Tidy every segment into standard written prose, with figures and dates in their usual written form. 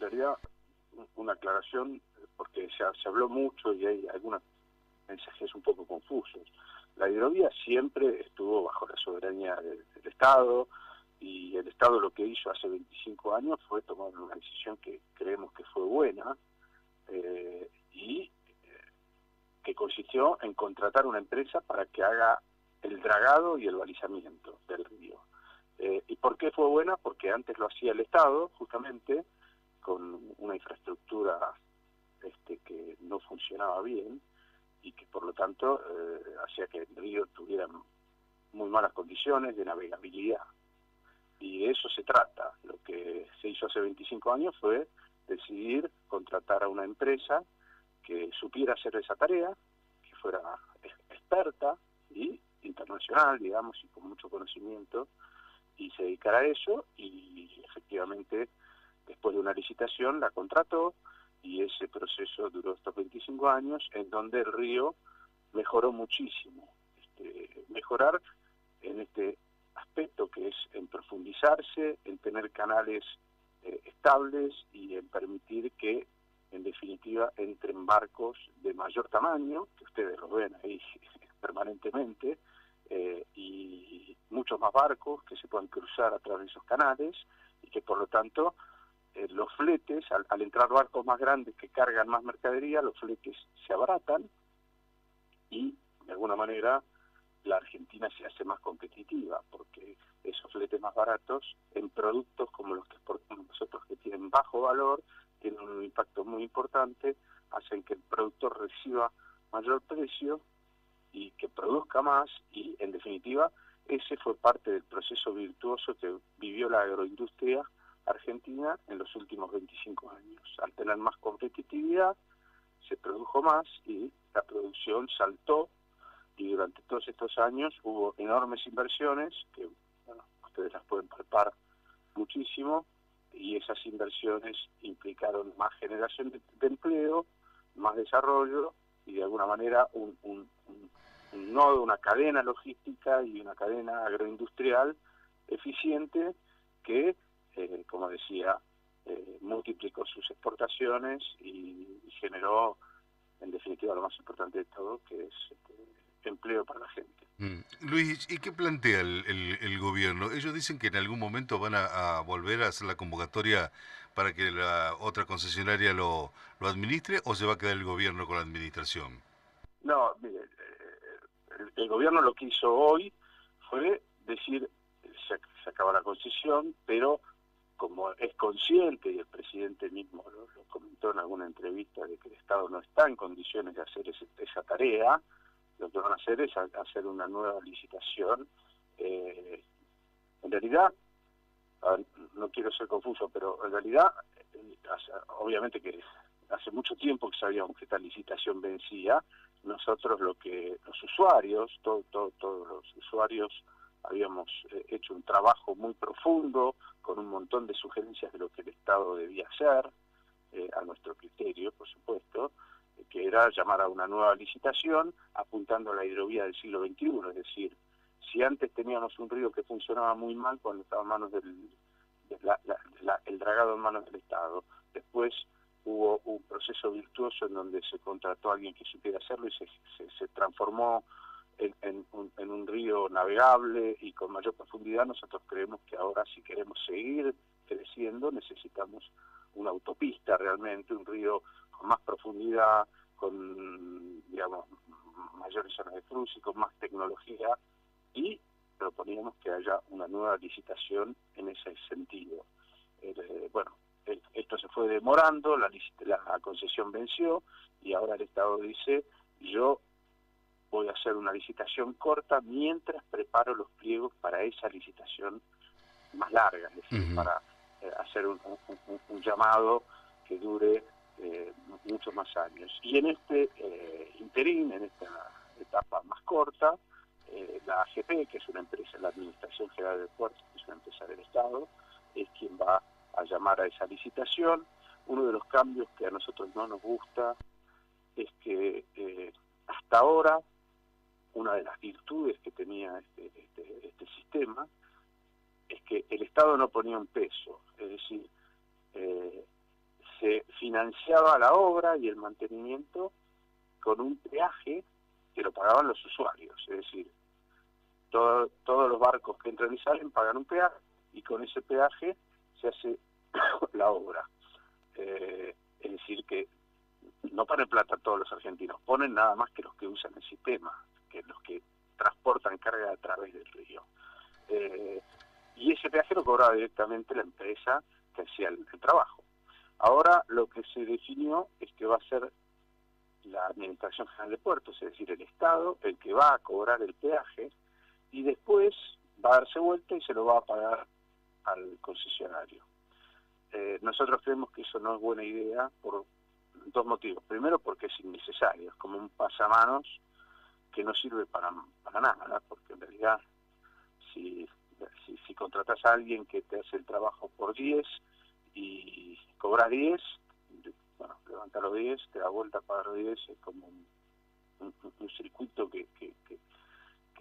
realidad, una aclaración, porque se habló mucho y hay algunos mensajes un poco confusos. La hidrovía siempre estuvo bajo la soberanía del Estado, y el Estado lo que hizo hace 25 años fue tomar una decisión que creemos que fue buena, y que consistió en contratar una empresa para que haga el dragado y el balizamiento del río. ¿Y por qué fue buena? Porque antes lo hacía el Estado, justamente, con una infraestructura que no funcionaba bien, y que por lo tanto hacía que el río tuviera muy malas condiciones de navegabilidad. Y de eso se trata. Lo que se hizo hace 25 años fue decidir contratar a una empresa que supiera hacer esa tarea, que fuera experta y internacional, digamos, y con mucho conocimiento, y se dedicara a eso, y efectivamente después de una licitación la contrató, y ese proceso duró estos 25 años, en donde el río mejoró muchísimo. Mejorar en este aspecto que es en profundizarse, en tener canales estables y en permitir que, en definitiva, entren barcos de mayor tamaño, que ustedes los ven ahí permanentemente, y muchos más barcos que se puedan cruzar a través de esos canales, y que por lo tanto los fletes, al entrar barcos más grandes que cargan más mercadería, los fletes se abaratan, y de alguna manera la Argentina se hace más competitiva, porque esos fletes más baratos en productos como los que exportamos nosotros, que tienen bajo valor, tienen un impacto muy importante, hacen que el productor reciba mayor precio y que produzca más, y en definitiva ese fue parte del proceso virtuoso que vivió la agroindustria argentina en los últimos 25 años. Al tener más competitividad se produjo más y la producción saltó, y durante todos estos años hubo enormes inversiones que, bueno, ustedes las pueden palpar muchísimo, y esas inversiones implicaron más generación de empleo, más desarrollo, y de alguna manera un nodo, una cadena logística y una cadena agroindustrial eficiente que, como decía, multiplicó sus exportaciones y generó, en definitiva, lo más importante de todo, que es empleo para la gente. Luis, ¿y qué plantea el gobierno? Ellos dicen que en algún momento van a volver a hacer la convocatoria para que la otra concesionaria lo administre, ¿o se va a quedar el gobierno con la administración? No, mire, el gobierno lo que hizo hoy fue decir, se acaba la concesión, pero como es consciente, y el presidente mismo lo comentó en alguna entrevista, de que el Estado no está en condiciones de hacer esa tarea, lo que van a hacer es hacer una nueva licitación. En realidad, no quiero ser confuso, pero en realidad, obviamente que hace mucho tiempo que sabíamos que esta licitación vencía. Nosotros, los usuarios, todos los usuarios, habíamos hecho un trabajo muy profundo, con un montón de sugerencias de lo que el Estado debía hacer, a nuestro criterio, por supuesto, que era llamar a una nueva licitación apuntando a la hidrovía del siglo XXI, es decir, si antes teníamos un río que funcionaba muy mal cuando estaba en manos el dragado en manos del Estado, después hubo un proceso virtuoso en donde se contrató a alguien que supiera hacerlo y se transformó en un río navegable y con mayor profundidad. Nosotros creemos que ahora, si queremos seguir creciendo, necesitamos una autopista realmente, un río con más profundidad, con, digamos, mayores zonas de cruce, con más tecnología, y proponíamos que haya una nueva licitación en ese sentido. Bueno, esto se fue demorando, la concesión venció, y ahora el Estado dice, yo voy a hacer una licitación corta mientras preparo los pliegos para esa licitación más larga, es decir, para hacer un llamado que dure muchos más años. Y en este interín, en esta etapa más corta, la AGP, que es una empresa, la Administración General de Puertos, que es una empresa del Estado, es quien va a llamar a esa licitación. Uno de los cambios que a nosotros no nos gusta es que hasta ahora una de las virtudes que tenía este sistema es que el Estado no ponía un peso, es decir, financiaba la obra y el mantenimiento con un peaje que lo pagaban los usuarios, es decir, todos los barcos que entran y salen pagan un peaje y con ese peaje se hace la obra. Es decir, que no ponen plata todos los argentinos, ponen nada más que los que usan el sistema, que los que transportan carga a través del río. Y ese peaje lo cobraba directamente la empresa que hacía el trabajo. Ahora lo que se definió es que va a ser la Administración General de Puertos, es decir, el Estado, el que va a cobrar el peaje y después va a darse vuelta y se lo va a pagar al concesionario. Nosotros creemos que eso no es buena idea por dos motivos. Primero, porque es innecesario, es como un pasamanos que no sirve para nada, porque en realidad si contratas a alguien que te hace el trabajo por 10 y cobras 10, bueno, levanta los 10, te da vuelta a pagar los 10, es como un circuito que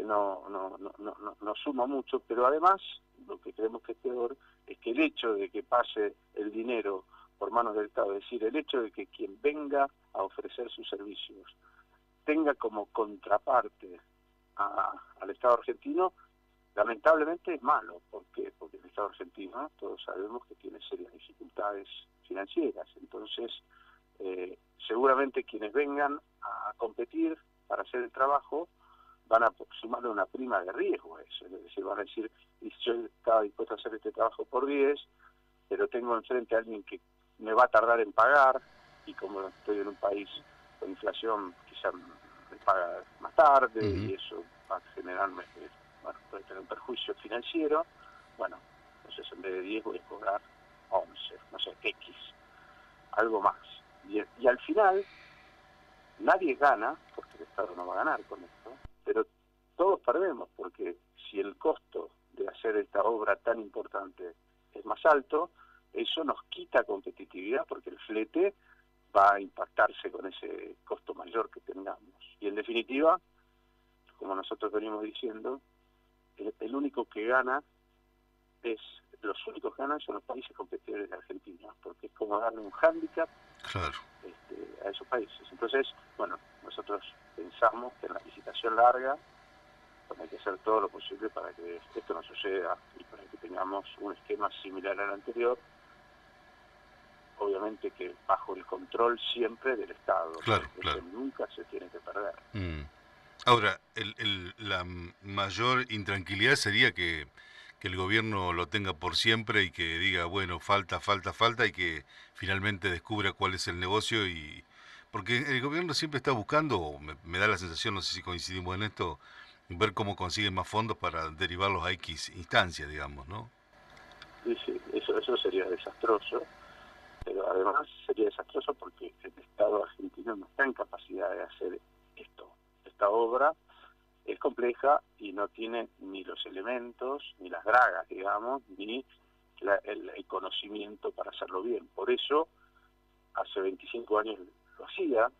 no suma mucho, pero además lo que creemos que es peor es que el hecho de que pase el dinero por manos del Estado, es decir, el hecho de que quien venga a ofrecer sus servicios tenga como contraparte al Estado argentino, lamentablemente es malo. ¿Por qué? Porque el Estado argentino, todos sabemos que tiene serias dificultades financieras, entonces seguramente quienes vengan a competir para hacer el trabajo van a sumarle una prima de riesgo a eso, es decir, van a decir, yo estaba dispuesto a hacer este trabajo por 10, pero tengo enfrente a alguien que me va a tardar en pagar, y como estoy en un país con inflación, quizá me paga más tarde, y eso va a generarme, bueno, puede tener un perjuicio financiero. Bueno, entonces en vez de 10 voy a cobrar 11, no sé, X, algo más. Y al final, nadie gana, porque el Estado no va a ganar con esto, pero todos perdemos, porque si el costo de hacer esta obra tan importante es más alto, eso nos quita competitividad, porque el flete va a impactarse con ese costo mayor que tengamos. Y en definitiva, como nosotros venimos diciendo, el único que gana los únicos que ganan son los países competidores de Argentina, porque es como darle un hándicap a esos países. Entonces, bueno, nosotros pensamos que en la licitación larga hay que hacer todo lo posible para que esto no suceda y para que tengamos un esquema similar al anterior, obviamente que bajo el control siempre del Estado. Claro. Eso nunca se tiene que perder. Ahora, la mayor intranquilidad sería que el gobierno lo tenga por siempre y que diga, bueno, falta, y que finalmente descubra cuál es el negocio. Porque el gobierno siempre está buscando, me da la sensación, no sé si coincidimos en esto, ver cómo consiguen más fondos para derivarlos a X instancias, digamos, ¿no? Sí, eso sería desastroso, pero además sería desastroso porque el Estado argentino no está en capacidad de hacer esto. Esta obra es compleja y no tiene ni los elementos, ni las dragas, digamos, ni el conocimiento para hacerlo bien. Por eso, hace 25 años lo hacía,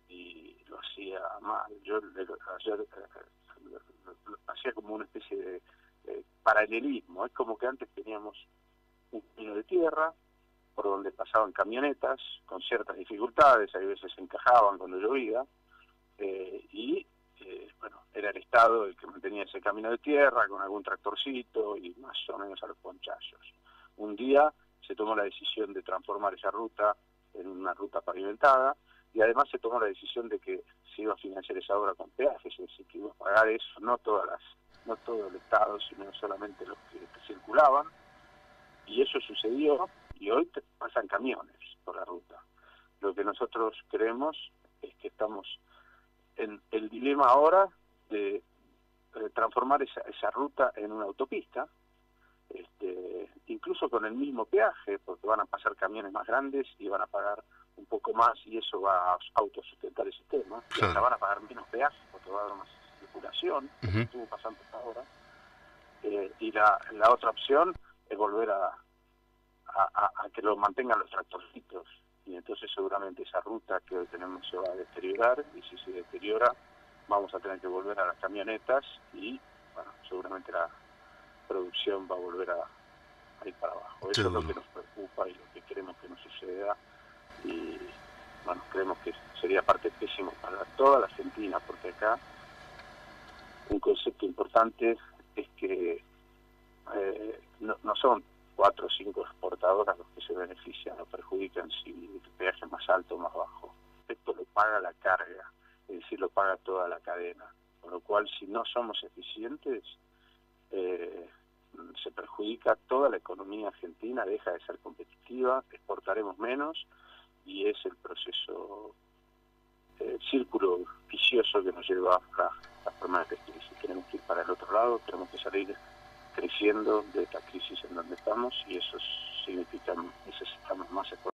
y lo hacía mal. Yo ayer lo hacía como una especie de paralelismo. Es como que antes teníamos un camino de tierra por donde pasaban camionetas con ciertas dificultades, a veces se encajaban cuando llovía, bueno, era el Estado el que mantenía ese camino de tierra con algún tractorcito y más o menos a los ponchazos. Un día se tomó la decisión de transformar esa ruta en una ruta pavimentada, y además se tomó la decisión de que se iba a financiar esa obra con peajes, es decir, que iba a pagar eso, no todo el Estado, sino solamente los que circulaban, y eso sucedió, y hoy pasan camiones por la ruta. Lo que nosotros creemos es que estamos en el dilema ahora de transformar esa ruta en una autopista, incluso con el mismo peaje, porque van a pasar camiones más grandes y van a pagar un poco más, y eso va a autosustentar el sistema. Claro. Y hasta van a pagar menos peaje porque va a haber más circulación, como estuvo pasando hasta ahora. Y la otra opción es volver a que lo mantengan los tractorcitos, y entonces seguramente esa ruta que hoy tenemos se va a deteriorar, y si se deteriora vamos a tener que volver a las camionetas, y bueno, seguramente la producción va a volver a ir para abajo. Eso es lo que nos preocupa y lo que queremos que no suceda, y toda la Argentina, porque acá un concepto importante es que no son 4 o 5 exportadoras los que se benefician o perjudican si el peaje es más alto o más bajo. Esto lo paga la carga, es decir, lo paga toda la cadena. Con lo cual, si no somos eficientes, se perjudica toda la economía argentina, deja de ser competitiva, exportaremos menos y es el proceso, el círculo vicioso que nos lleva a las permanentes crisis. Tenemos que ir para el otro lado, tenemos que salir creciendo de esta crisis en donde estamos y eso significa necesitamos más esfuerzo.